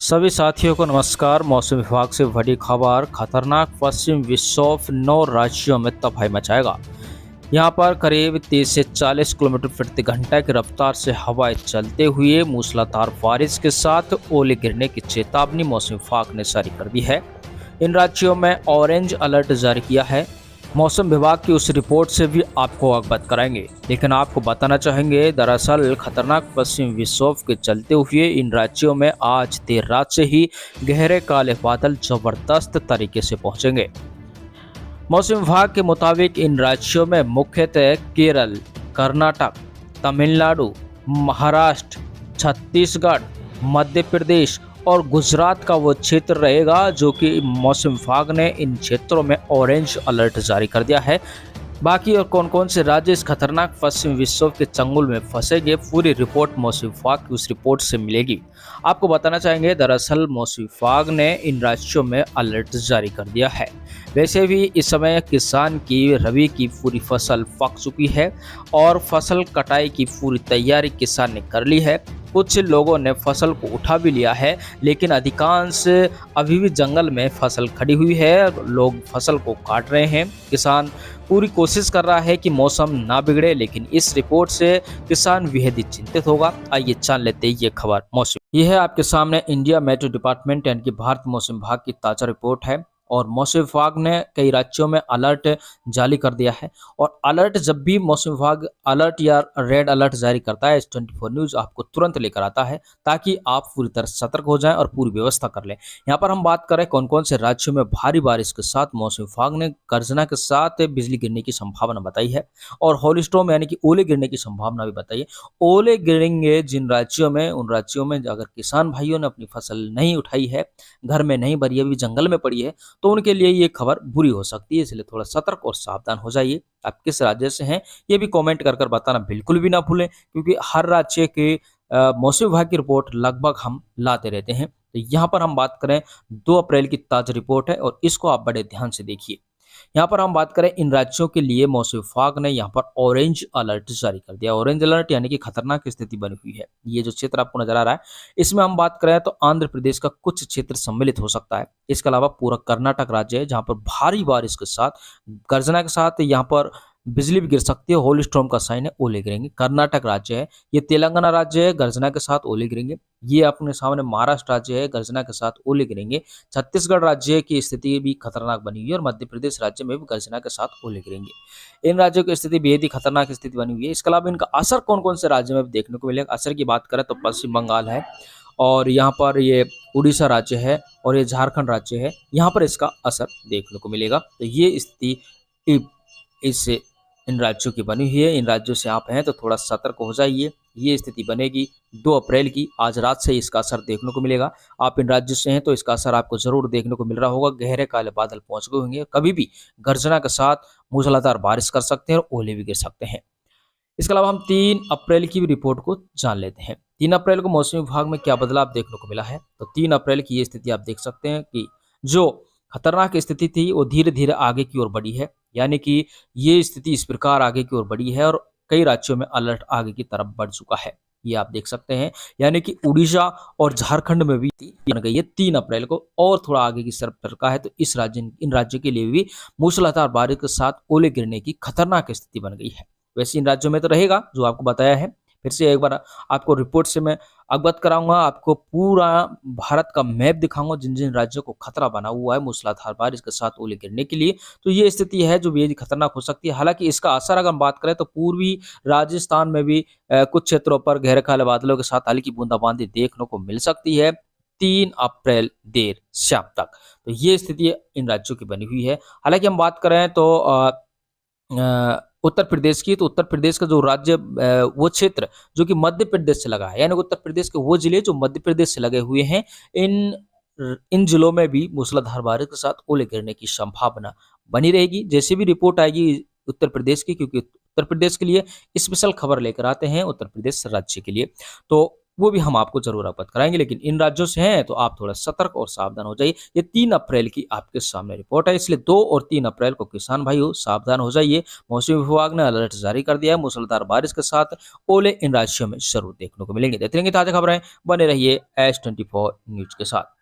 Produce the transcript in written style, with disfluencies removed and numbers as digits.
सभी साथियों को नमस्कार। मौसम विभाग से बड़ी खबर, खतरनाक पश्चिम विक्षोभ 9 राज्यों में तबाही मचाएगा। यहाँ पर करीब 30 से 40 किलोमीटर प्रति घंटा की रफ्तार से हवाएं चलते हुए मूसलाधार बारिश के साथ ओले गिरने की चेतावनी मौसम विभाग ने जारी कर दी है। इन राज्यों में ऑरेंज अलर्ट जारी किया है। मौसम विभाग की उस रिपोर्ट से भी आपको अवगत कराएंगे, लेकिन आपको बताना चाहेंगे दरअसल खतरनाक पश्चिम विक्षोभ के चलते हुए इन राज्यों में आज देर रात से ही गहरे काले बादल जबरदस्त तरीके से पहुंचेंगे। मौसम विभाग के मुताबिक इन राज्यों में मुख्यतः केरल, कर्नाटक, तमिलनाडु, महाराष्ट्र, छत्तीसगढ़, मध्य प्रदेश और गुजरात का वो क्षेत्र रहेगा जो कि मौसम विभाग ने इन क्षेत्रों में ऑरेंज अलर्ट जारी कर दिया है। बाकी और कौन कौन से राज्य इस खतरनाक पश्चिम विक्षोभ के चंगुल में फंसेंगे, पूरी रिपोर्ट मौसम विभाग की उस रिपोर्ट से मिलेगी। आपको बताना चाहेंगे दरअसल मौसम विभाग ने इन राज्यों में अलर्ट जारी कर दिया है। वैसे भी इस समय किसान की रबी की पूरी फसल पक चुकी है और फसल कटाई की पूरी तैयारी किसान ने कर ली है। कुछ लोगों ने फसल को उठा भी लिया है, लेकिन अधिकांश अभी भी जंगल में फसल खड़ी हुई है। लोग फसल को काट रहे हैं। किसान पूरी कोशिश कर रहा है कि मौसम ना बिगड़े, लेकिन इस रिपोर्ट से किसान बेहद ही चिंतित होगा। आइए जान लेते हैं ये खबर मौसम। यह है आपके सामने इंडिया मेट्रो डिपार्टमेंट यानी कि भारत मौसम विभाग की ताज़ा रिपोर्ट है और मौसम विभाग ने कई राज्यों में अलर्ट जारी कर दिया है। और अलर्ट जब भी मौसम विभाग अलर्ट या रेड अलर्ट जारी करता है, S24 न्यूज आपको तुरंत लेकर आता है ताकि आप पूरी तरह सतर्क हो जाएं और पूरी व्यवस्था कर लें। यहाँ पर हम बात करें कौन कौन से राज्यों में भारी बारिश के साथ मौसम विभाग ने गर्जना के साथ बिजली गिरने की संभावना बताई है और होल स्टॉर्म यानी कि ओले गिरने की संभावना भी बताई है। ओले गिरेंगे जिन राज्यों में, उन राज्यों में अगर किसान भाइयों ने अपनी फसल नहीं उठाई है, घर में नहीं भरी, अभी जंगल में पड़ी है, तो उनके लिए ये खबर बुरी हो सकती है। इसलिए थोड़ा सतर्क और सावधान हो जाइए। आप किस राज्य से हैं ये भी कमेंट कर बताना बिल्कुल भी ना भूलें, क्योंकि हर राज्य के मौसम विभाग की रिपोर्ट लगभग हम लाते रहते हैं। तो यहाँ पर हम बात करें 2 अप्रैल की ताज़ा रिपोर्ट है और इसको आप बड़े ध्यान से देखिए। यहाँ पर हम बात करें इन राज्यों के लिए मौसम विभाग ने यहाँ पर ऑरेंज अलर्ट जारी कर दिया। ऑरेंज अलर्ट यानी कि खतरनाक स्थिति बनी हुई है। ये जो क्षेत्र आपको नजर आ रहा है, इसमें हम बात करें तो आंध्र प्रदेश का कुछ क्षेत्र सम्मिलित हो सकता है। इसके अलावा पूरा कर्नाटक राज्य है जहाँ पर भारी बारिश के साथ, गर्जना के साथ यहाँ पर बिजली भी गिर सकती है। होल स्टॉर्म का साइन है, ओले गिरेंगे। कर्नाटक राज्य है, ये तेलंगाना राज्य है, गर्जना के साथ ओले गिरेंगे। ये अपने सामने महाराष्ट्र राज्य है, गर्जना के साथ ओले गिरेंगे। छत्तीसगढ़ राज्य की स्थिति भी खतरनाक बनी हुई है और मध्य प्रदेश राज्य में भी गर्जना के साथ ओले गिरेंगे। इन राज्यों की स्थिति बेहद ही खतरनाक स्थिति बनी हुई है। इसके अलावा इनका असर कौन कौन से राज्य में देखने को मिलेगा? असर की बात करें तो पश्चिम बंगाल है और यहाँ पर ये उड़ीसा राज्य है और ये झारखंड राज्य है, यहाँ पर इसका असर देखने को मिलेगा। तो ये स्थिति इस इन राज्यों की बनी हुई है। इन राज्यों से आप हैं तो थोड़ा सतर्क हो जाइए। ये स्थिति बनेगी 2 अप्रैल की। आज रात से इसका असर देखने को मिलेगा। आप इन राज्यों से हैं तो इसका असर आपको जरूर देखने को मिल रहा होगा। गहरे काले बादल पहुंच गए होंगे, कभी भी गर्जना के साथ मूसलाधार बारिश कर सकते हैं और ओले भी गिर सकते हैं। इसके अलावा हम 3 अप्रैल की भी रिपोर्ट को जान लेते हैं। 3 अप्रैल को मौसम विभाग में क्या बदलाव देखने को मिला है, तो 3 अप्रैल की ये स्थिति आप देख सकते हैं कि जो खतरनाक स्थिति थी वो धीरे धीरे आगे की ओर बढ़ी है। यानी कि ये स्थिति इस प्रकार आगे की ओर बढ़ी है और कई राज्यों में अलर्ट आगे की तरफ बढ़ चुका है। ये आप देख सकते हैं, यानी कि उड़ीसा और झारखंड में भी बन गई है 3 अप्रैल को और थोड़ा आगे की तरफ का है। तो इन राज्यों के लिए भी मूसलाधार बारिश के साथ ओले गिरने की खतरनाक स्थिति बन गई है। वैसे इन राज्यों में तो रहेगा जो आपको बताया है। फिर से एक बार आपको रिपोर्ट से मैं अवगत कराऊंगा, आपको पूरा भारत का मैप दिखाऊंगा जिन जिन राज्यों को खतरा बना हुआ है मूसलाधार बारिश के साथ ओले गिरने के लिए। तो ये स्थिति है जो बेहद खतरनाक हो सकती है। हालांकि इसका असर अगर हम बात करें तो पूर्वी राजस्थान में भी कुछ क्षेत्रों पर गहरे काले बादलों के साथ हल्की बूंदाबांदी देखने को मिल सकती है 3 अप्रैल देर शाम तक। तो ये स्थिति इन राज्यों की बनी हुई है। हालांकि हम बात करें तो उत्तर प्रदेश की, तो उत्तर प्रदेश का जो राज्य वो क्षेत्र जो कि मध्य प्रदेश से लगा है, यानी उत्तर प्रदेश के वो जिले जो मध्य प्रदेश से लगे हुए हैं, इन जिलों में भी मूसलाधार बारिश के साथ ओले गिरने की संभावना बनी रहेगी। जैसे भी रिपोर्ट आएगी उत्तर प्रदेश की, क्योंकि उत्तर प्रदेश के लिए स्पेशल खबर लेकर आते हैं उत्तर प्रदेश राज्य के लिए। तो वो भी हम आपको जरूर अवगत कराएंगे। लेकिन इन राज्यों से हैं तो आप थोड़ा सतर्क और सावधान हो जाइए। ये 3 अप्रैल की आपके सामने रिपोर्ट है, इसलिए 2 और 3 अप्रैल को किसान भाइयों सावधान हो जाइए। मौसम विभाग ने अलर्ट जारी कर दिया है। मूसलाधार बारिश के साथ ओले इन राज्यों में जरूर देखने को मिलेंगे। देखते रहेंगे ताजा खबरें, बने रहिए S24 न्यूज के साथ।